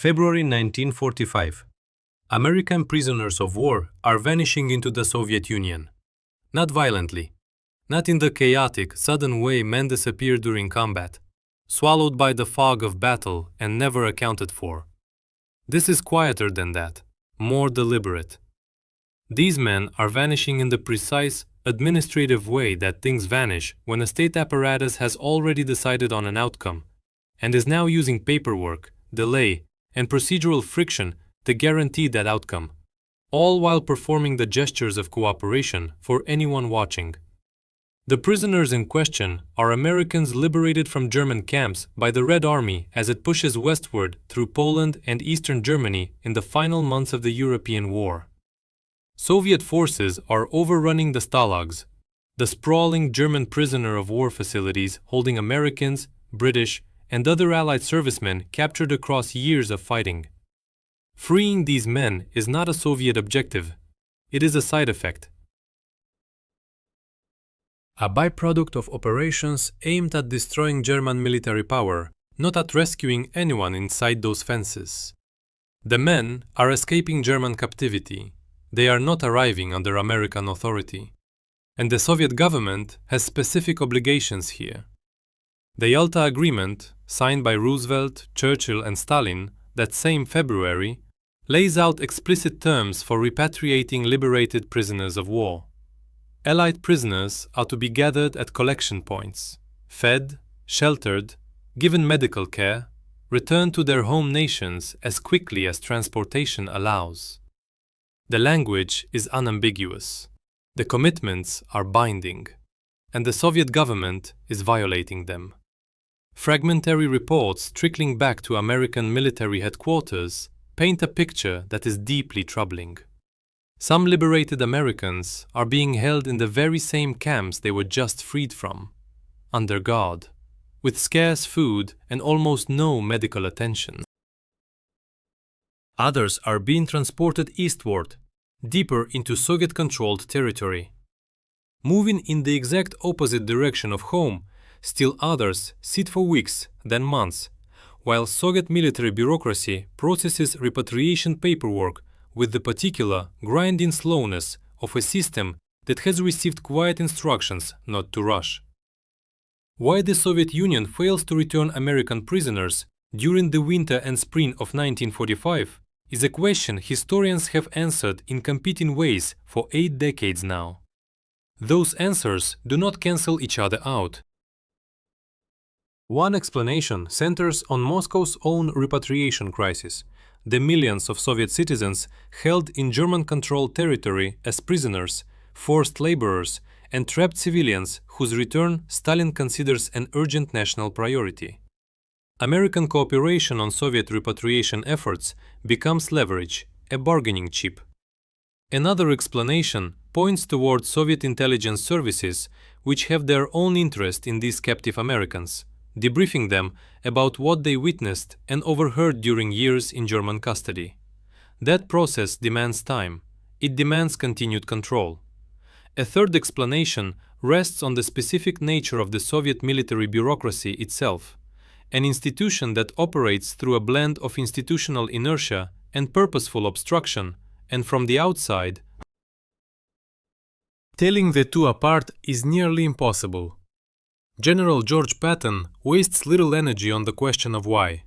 February 1945. American prisoners of war are vanishing into the Soviet Union. Not violently, not in the chaotic, sudden way men disappear during combat, swallowed by the fog of battle and never accounted for. This is quieter than that, more deliberate. These men are vanishing in the precise, administrative way that things vanish when a state apparatus has already decided on an outcome and is now using paperwork, delay, and procedural friction to guarantee that outcome, all while performing the gestures of cooperation for anyone watching. The prisoners in question are Americans liberated from German camps by the Red Army as it pushes westward through Poland and Eastern Germany in the final months of the European War. Soviet forces are overrunning the stalags, the sprawling German prisoner of war facilities holding Americans, British, and other Allied servicemen captured across years of fighting. Freeing these men is not a Soviet objective. It is a side effect. A byproduct of operations aimed at destroying German military power, not at rescuing anyone inside those fences. The men are escaping German captivity. They are not arriving under American authority. And the Soviet government has specific obligations here. The Yalta Agreement, signed by Roosevelt, Churchill, and Stalin that same February, lays out explicit terms for repatriating liberated prisoners of war. Allied prisoners are to be gathered at collection points, fed, sheltered, given medical care, returned to their home nations as quickly as transportation allows. The language is unambiguous. The commitments are binding, and the Soviet government is violating them. Fragmentary reports trickling back to American military headquarters paint a picture that is deeply troubling. Some liberated Americans are being held in the very same camps they were just freed from, under guard, with scarce food and almost no medical attention. Others are being transported eastward, deeper into Soviet-controlled territory. Moving in the exact opposite direction of home, still others sit for weeks, then months, while Soviet military bureaucracy processes repatriation paperwork with the particular grinding slowness of a system that has received quiet instructions not to rush. Why the Soviet Union fails to return American prisoners during the winter and spring of 1945 is a question historians have answered in competing ways for 8 decades now. Those answers do not cancel each other out. One explanation centers on Moscow's own repatriation crisis, the millions of Soviet citizens held in German-controlled territory as prisoners, forced laborers, and trapped civilians whose return Stalin considers an urgent national priority. American cooperation on Soviet repatriation efforts becomes leverage, a bargaining chip. Another explanation points toward Soviet intelligence services, which have their own interest in these captive Americans, debriefing them about what they witnessed and overheard during years in German custody. That process demands time. It demands continued control. A third explanation rests on the specific nature of the Soviet military bureaucracy itself, an institution that operates through a blend of institutional inertia and purposeful obstruction, and from the outside, telling the two apart is nearly impossible. General George Patton wastes little energy on the question of why.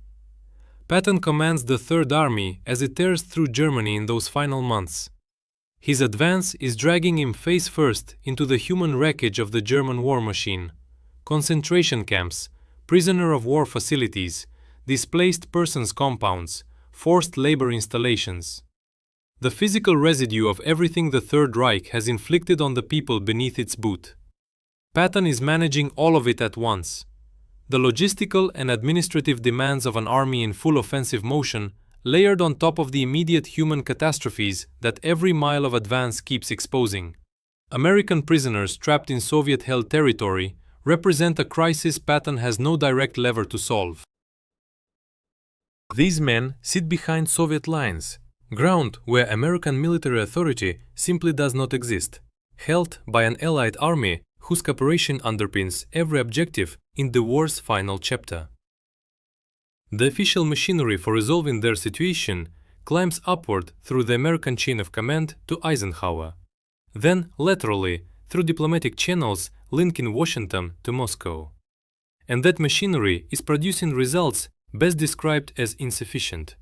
Patton commands the Third Army as it tears through Germany in those final months. His advance is dragging him face first into the human wreckage of the German war machine, concentration camps, prisoner of war facilities, displaced persons compounds, forced labor installations. The physical residue of everything the Third Reich has inflicted on the people beneath its boot. Patton is managing all of it at once. The logistical and administrative demands of an army in full offensive motion, layered on top of the immediate human catastrophes that every mile of advance keeps exposing. American prisoners trapped in Soviet-held territory represent a crisis Patton has no direct lever to solve. These men sit behind Soviet lines, ground where American military authority simply does not exist, held by an Allied army whose cooperation underpins every objective in the war's final chapter. The official machinery for resolving their situation climbs upward through the American chain of command to Eisenhower, then laterally through diplomatic channels linking Washington to Moscow. And that machinery is producing results best described as insufficient.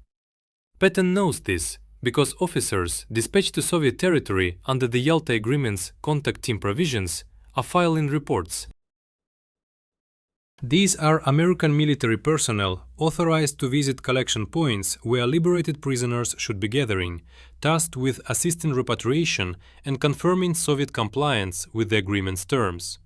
Patton knows this because officers dispatched to Soviet territory under the Yalta Agreement's contact team provisions are filing reports. These are American military personnel authorized to visit collection points where liberated prisoners should be gathering, tasked with assisting repatriation and confirming Soviet compliance with the agreement's terms.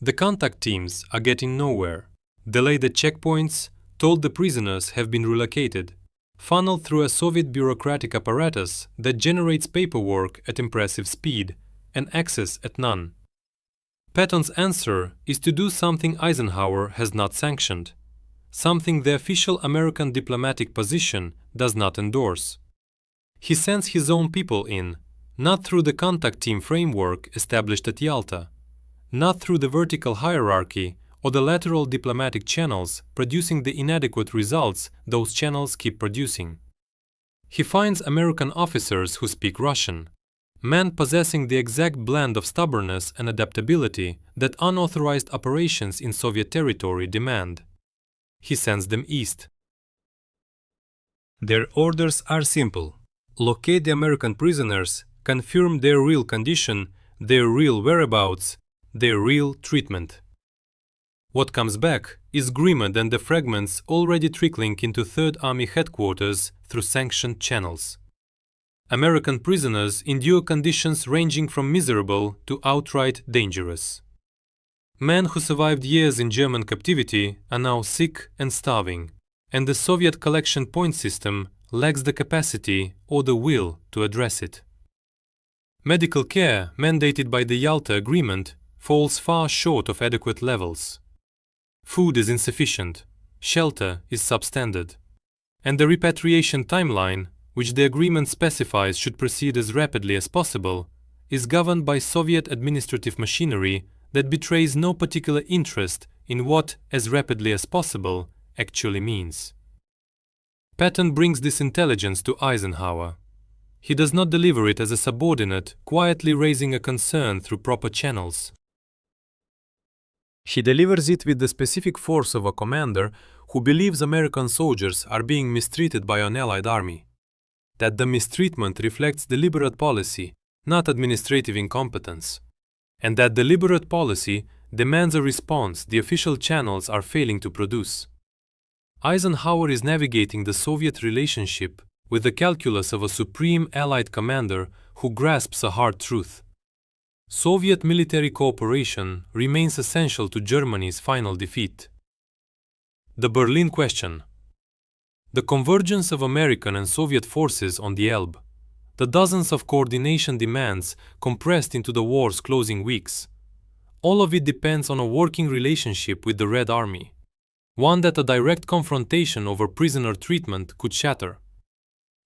The contact teams are getting nowhere. Delayed at checkpoints, told the prisoners have been relocated, funneled through a Soviet bureaucratic apparatus that generates paperwork at impressive speed and access at none. Patton's answer is to do something Eisenhower has not sanctioned, something the official American diplomatic position does not endorse. He sends his own people in, not through the contact team framework established at Yalta, not through the vertical hierarchy or the lateral diplomatic channels producing the inadequate results those channels keep producing. He finds American officers who speak Russian, men possessing the exact blend of stubbornness and adaptability that unauthorized operations in Soviet territory demand. He sends them east. Their orders are simple: locate the American prisoners, confirm their real condition, their real whereabouts, their real treatment. What comes back is grimmer than the fragments already trickling into Third Army headquarters through sanctioned channels. American prisoners endure conditions ranging from miserable to outright dangerous. Men who survived years in German captivity are now sick and starving, and the Soviet collection point system lacks the capacity or the will to address it. Medical care mandated by the Yalta Agreement falls far short of adequate levels. Food is insufficient, shelter is substandard, and the repatriation timeline, which the agreement specifies should proceed as rapidly as possible, is governed by Soviet administrative machinery that betrays no particular interest in what "as rapidly as possible" actually means. Patton brings this intelligence to Eisenhower. He does not deliver it as a subordinate, quietly raising a concern through proper channels. He delivers it with the specific force of a commander who believes American soldiers are being mistreated by an allied army, that the mistreatment reflects deliberate policy, not administrative incompetence, and that deliberate policy demands a response the official channels are failing to produce. Eisenhower is navigating the Soviet relationship with the calculus of a supreme Allied commander who grasps a hard truth. Soviet military cooperation remains essential to Germany's final defeat. The Berlin question. The convergence of American and Soviet forces on the Elbe, the dozens of coordination demands compressed into the war's closing weeks, all of it depends on a working relationship with the Red Army, one that a direct confrontation over prisoner treatment could shatter.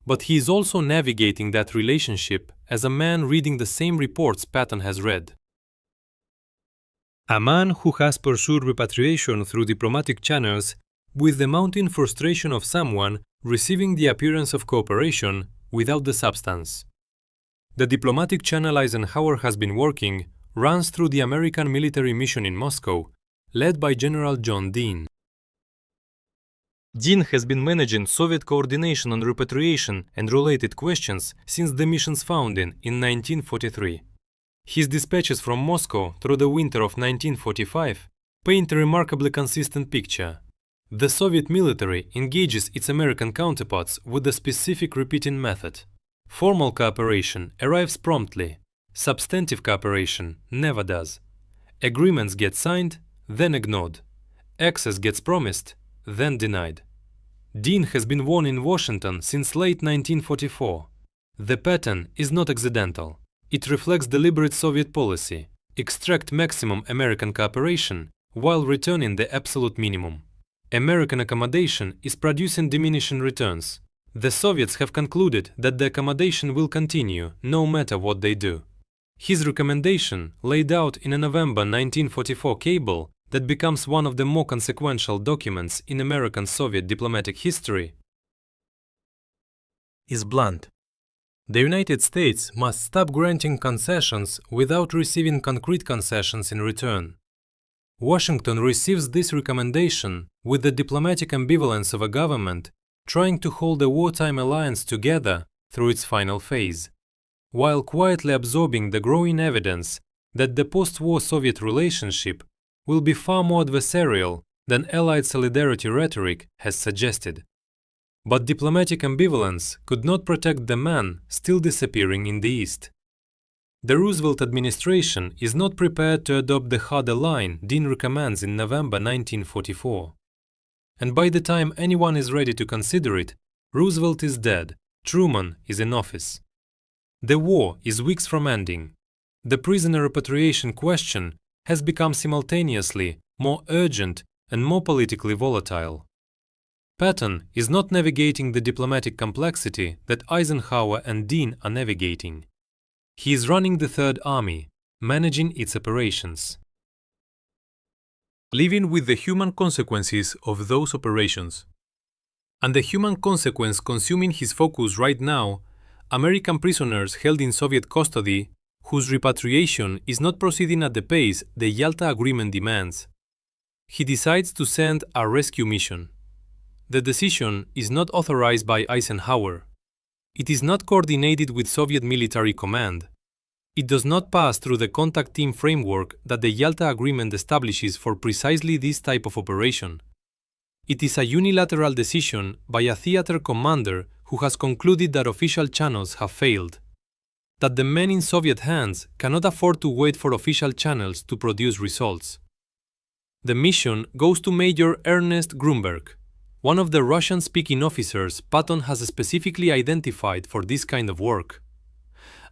But he is also navigating that relationship as a man reading the same reports Patton has read. A man who has pursued repatriation through diplomatic channels with the mounting frustration of someone receiving the appearance of cooperation without the substance. The diplomatic channel Eisenhower has been working runs through the American military mission in Moscow, led by General John Dean. Dean has been managing Soviet coordination on repatriation and related questions since the mission's founding in 1943. His dispatches from Moscow through the winter of 1945 paint a remarkably consistent picture. The Soviet military engages its American counterparts with a specific repeating method. Formal cooperation arrives promptly. Substantive cooperation never does. Agreements get signed, then ignored. Access gets promised, then denied. Dean has been worn in Washington since late 1944. The pattern is not accidental. It reflects deliberate Soviet policy: extract maximum American cooperation while returning the absolute minimum. American accommodation is producing diminishing returns. The Soviets have concluded that the accommodation will continue no matter what they do. His recommendation, laid out in a November 1944 cable, that becomes one of the more consequential documents in American-Soviet diplomatic history, is blunt. The United States must stop granting concessions without receiving concrete concessions in return. Washington receives this recommendation with the diplomatic ambivalence of a government trying to hold a wartime alliance together through its final phase, while quietly absorbing the growing evidence that the post-war Soviet relationship will be far more adversarial than Allied solidarity rhetoric has suggested. But diplomatic ambivalence could not protect the man still disappearing in the East. The Roosevelt administration is not prepared to adopt the harder line Dean recommends in November 1944. And by the time anyone is ready to consider it, Roosevelt is dead, Truman is in office. The war is weeks from ending. The prisoner repatriation question has become simultaneously more urgent and more politically volatile. Patton is not navigating the diplomatic complexity that Eisenhower and Dean are navigating. He is running the Third Army, managing its operations. Living with the human consequences of those operations. And the human consequence consuming his focus right now, American prisoners held in Soviet custody, whose repatriation is not proceeding at the pace the Yalta Agreement demands. He decides to send a rescue mission. The decision is not authorized by Eisenhower. It is not coordinated with Soviet military command. It does not pass through the contact team framework that the Yalta Agreement establishes for precisely this type of operation. It is a unilateral decision by a theater commander who has concluded that official channels have failed, that the men in Soviet hands cannot afford to wait for official channels to produce results. The mission goes to Major Ernest Grunberg, one of the Russian-speaking officers Patton has specifically identified for this kind of work,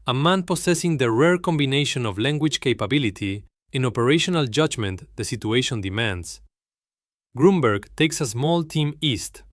a man possessing the rare combination of language capability and operational judgment the situation demands. Grunberg takes a small team east,